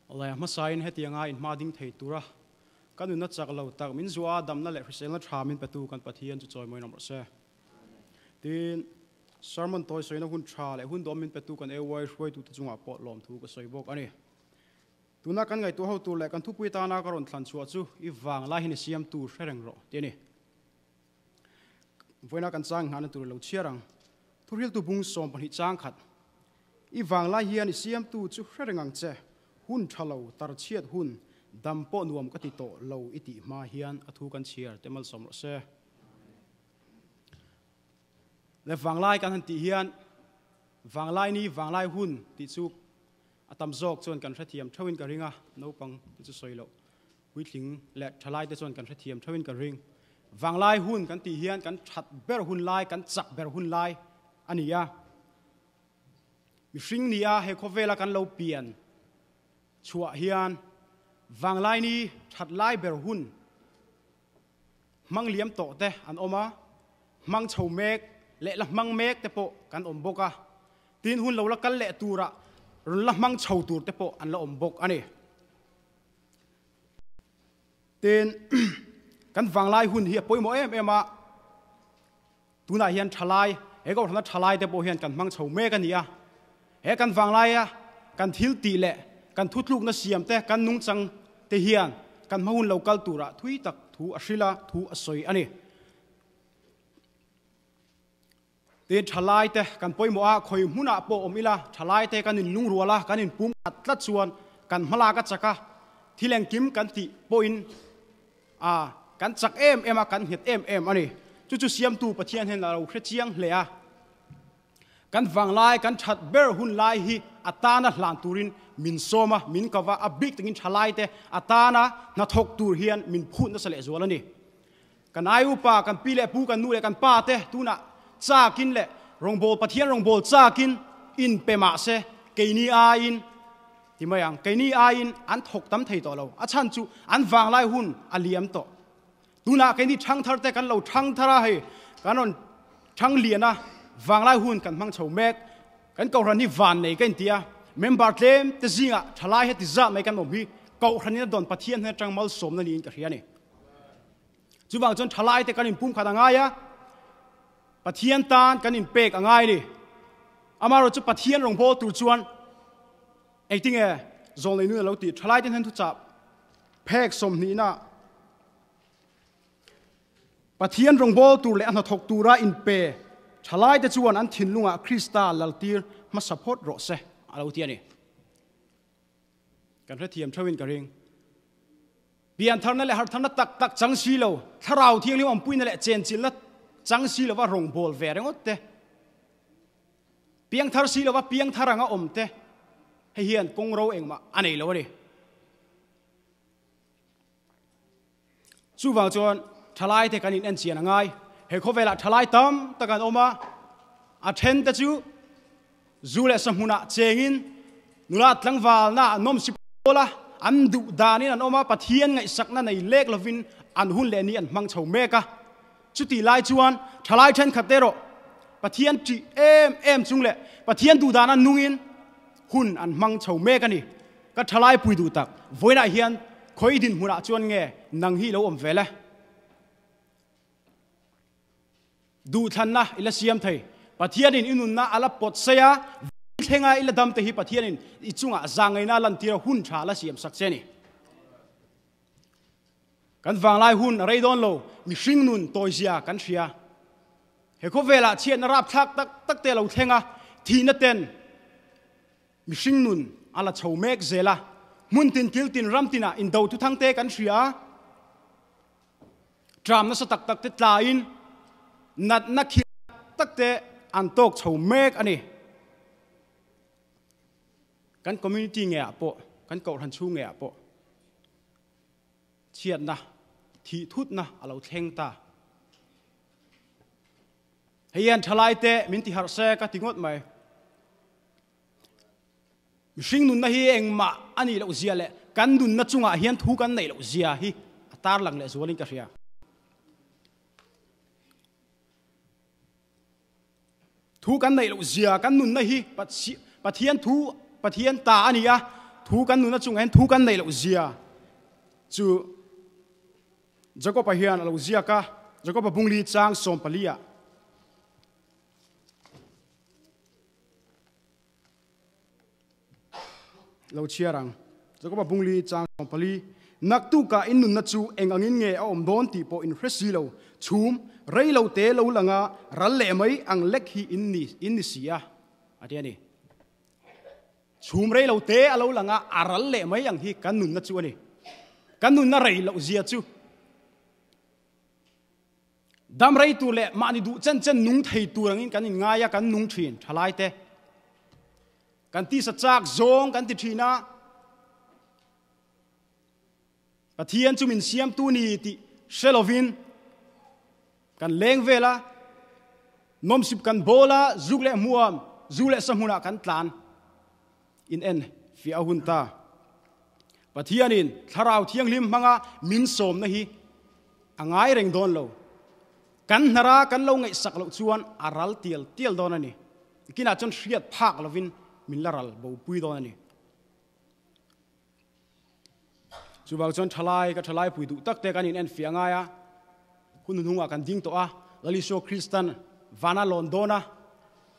Oleh masain heti anga in mading thei tura kanun na chak lo tak min zuwa dam na le hrisel na tha min petu kan pathian chu choi moi nam se tin sermon toy soina hun tha le hun dom min petu kan e wai hroi tu chunga po lom thu ka soi bok ani tuna kan ngai tu ho tu le kan thu pui ta na karon thlan chu chu I Vanglai Hian Siamtu Hrereng Rawh ti ni voina kan chang han tu lo chiarang thuril tu bung som pan hi chang khat I Vanglai Hian Siamtu chu hrerengang che hun thalo tar chiat hun dampo nuam ka ti to lo iti ma hian athu kan chiar temal som ro se le Vanglai kan han ti hian Vanglai ni Vanglai hun ti chu atam jok chon kan hrathiam thawin ka ringa no pang chu soilo huitling le thalai te chon kan hrathiam thawin ka ring Vanglai hun kan ti hian kan that ber hun lai kan chak ber hun lai ania mi hring nia he khovela kan lo pian chua hian Vanglai ni that lai ber hun mang liam to te an oma mang chho mek le la mang mek te po kan om boka tin hun lo la kal le tura run la mang chho tur te po an la om bok ani tin kan Vanglai hun hi poimo ema tuna hian thalai he ko thana thalai te po hian kan mang chho mek ania he kan Vanglai a kan thil ti le kan thutluk na siam te kan nung chang te hian kan mahun local tura thui tak thu asila thu asoi ani te thalai te kan poimo a khoi huna po omila thalai te kan in lung ruala kan in pum atla chuan kan mala ka chaka thileng kim kan ti poin a kan chak em kan het em ani chu Siamtu pathian hen la ro khrechiang hle a kan Vanglai kan that ber hun lai hi atana hlan turin min soma min kawa a big tingin thalai te atana na thok tur hian min phun na sale zual ani kan ayu pa kan pile pu kan nu le kan pa te tuna cha kin le rongbol pathian rongbol cha kin in pema se keini a in timayang keini a in an thok tam thei to lo a chan chu an Vanglai hun aliam to tuna keini thang thar te kan lo thang thara he kanon thang liana Vanglai hun kan mang chho mek kan ko rani van nei kan tia member tlem te zinga thalai he ti za mai kan mom hi ko rani don pathian he tangmal som na ni in ka hiani chuwang chon thalai te kan in pum khada nga ya pathian tan kan in pek angai ni amaro chu pathian rong bo tur chuan eiting e zon le nu lo ti thalai ten han thu chap phek som ni na pathian rong bo tur le an thok tura in pe thalai te chuan an thin lunga Krista laltir ma support ro se alo ti ani kan hrathiam thawin ka ring pian tharna le har tharna tak chang si lo tharau thiang lim om puina le chen chil la chang si lo wa rong bol ve rengot te piang thar si lo wa piang tharanga om te he hian kong ro engma anei lo ni chu wang chon thalai te kan in an chian angai he khovela thalai tam takan oma a then ta chu zule samhuna chengin nula tlangwal na nom sipola an du danin an oma pathian ngai sakna nei lek lovin an hun le ni an mang chho meka chuti lai chuan thalai then khatero pathian ti em chung le pathian du dana nungin hun an mang chho meka ni ka thalai pui du tak voina hian khoi din huna chuan nge nang hi lo om vele du thanna ila siam thei pathian in inun na ala pot seya thenga ila dam te hi pathian in ichunga zangai na lan tira hun tha la siam sak cheni kan Vanglai hun reidon lo mi hring nun toizia kan thria he ko vela chian rap thak tak te lo thenga thina ten mi hring nun ala chho mek zela mun tin kil tin ram tina in do tu thang te kan thria tram na sa tak te tla in nat na khi tak te an tok chho mek ani kan community nge apo kan ko han chu nge apo chiat na thi thut na alo thleng ta hian thalai te min ti har se ka tingot mai mihring nun na hi engma ani lo zia le kan dun na chunga hian thu kan nei lo zia hi atar lang le zualin ka ria thu kan nei lo zia kan nun na hi pathian thu pathian ta ania thu kan nu na chung en thu kan nei lo zia chu Jacob hian lo zia ka Jacob bungli chang som palia lo chiarang Jacob bungli chang som pali nak tu ka in nun na chu eng angin nge a om don ti po in fresi lo chum rei lo te lo langa ral le mai ang lek hi in ni sia atiani chum rei lo te a lo langa aral le mai ang hi kan nun na chu ani kan nun na rei lo zia chu dam rei tu le ma ni du chen chen nung thei tu rangin kan in nga ya kan nung thin thalai te kan ti sa chak zong kan ti thina Pathian chu min siam tu ni ti shelovin kan leng vela nom sip kan bola zule muam zule samuna kan tlan in en fi ahunta Pathianin tharau thiang lim manga min som na hi angai reng don lo kan nara kan lo ngai sak lo chuan aral tial don ani kina chon hriat phak lovin min laral bo pui don ani Subang chon thalai pui du tak te kan in en fianga ya hun hunga kan ding to a lali so Christian vana Londona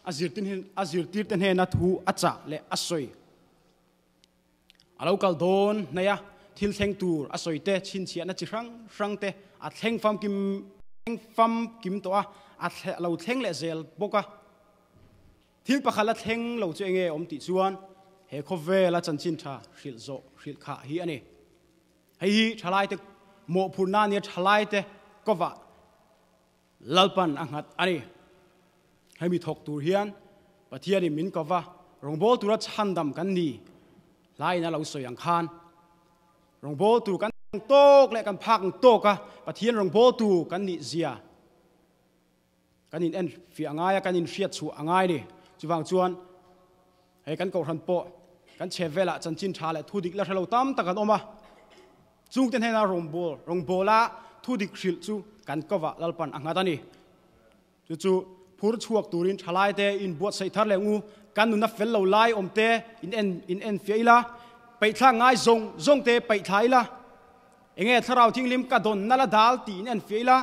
azir tir ten he na thu acha le asoi alokal don na ya thil theng tur asoi te chin chia na chi rang te a theng fam kim to a lo theng le zel boka thil pakhala theng lo chenge om ti chuan he khove la chan chin tha hril kha hi ani hei thalai te mo phurna ni thalai te kova lalpan angat ani hemi thok tur hian Pathiani min kova rongbol tura chandam kan ni lai na lo soyang khan rongbol tur kan tok le kan phak toka Pathian rongbol tu kan ni zia kan in en fi angaya kan in fiat chu angai ni chuwang chuan hei kan ko ran po kan chevela chanchin tha le thudik la thalo tam takan oma chung ten hena rongbola thu dik hril chu kan kova lalpan angatani chu phur chuak turin thalai te in buat sai thar lengu kan nu na fel lo lai omte in en feila peithla ngai zong te peithlaila enge tharau thing lim ka don nala dal ti in en feila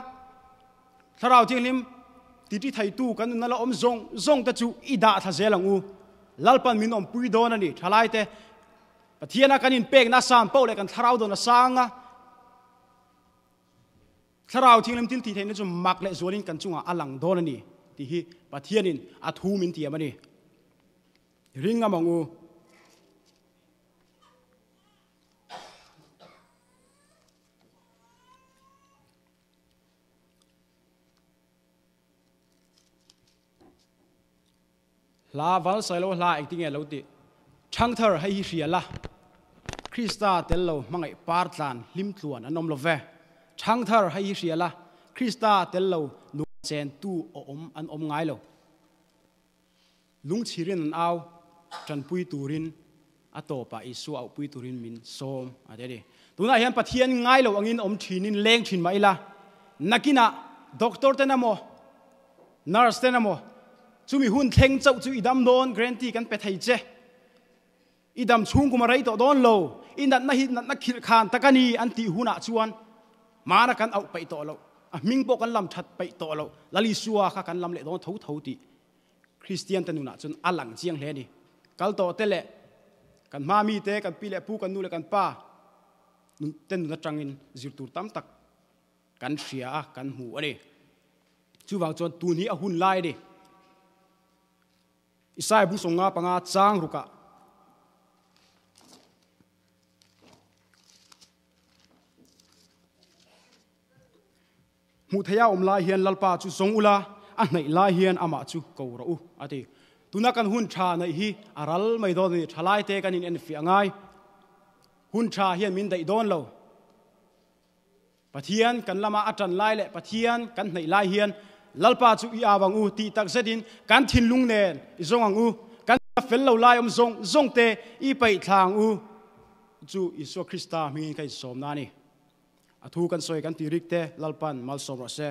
tharau thing lim ti thai tu kan nu nala om zong ta chu ida tha zelangu lalpan min om pui don ani thalai te Pathiana kan in pek na sam po le kan tharau do na sanga tharau thinglam til ti thein chu mak le zolin kan chunga alang don ani ti hi Pathianin athu min ti amani ringa mangu la val sailo la acting e lo ti thang thar hai hi riala Krista tello mangai partlan lim tluan anom lo ve thang thar hai hi riala Krista tello nu chen tu an om ngai lo lung chirin an aw tran pui turin atopa isu au pui turin min som aderi tuna hian Pathian ngai lo angin om thinin leng thin maila nakina doctor tenamo nurse tenamo chumi hun theng chau chu idam don grantee kan pe thai che idam chung kuma rai to don lo inat na khil khan takani anti huna chuan mana kan au pai to lo a ming po kan lam that pai to lo lali suwa kha kan lam le don tho ti Christian tanuna chun alang chiang hle ni kal to tele kan ma mi te kan pi le pu kan nu le kan pa ten na tangin zirtur tam tak kan ria kan hu ani chuwang chon tu ni a hun lai di isai bu songa panga chang ruka mu thaya om lai hian lalpa chu song ula a nei lai hian ama chu ko ro u ati tuna kan hun tha nei hi aral mai do ni thalai te kan in en fi angai hun tha hian min dei don lo Pathian kan lama atan lai le Pathian kan nei lai hian lalpa chu i awang u ti tak zetin kan thin lung nen i zong ang u kan fel lo lai om zong te i pai thlang u chu Isu Krista mi kai som na ni athu kan soi kan ti rik te lalpan mal som ro se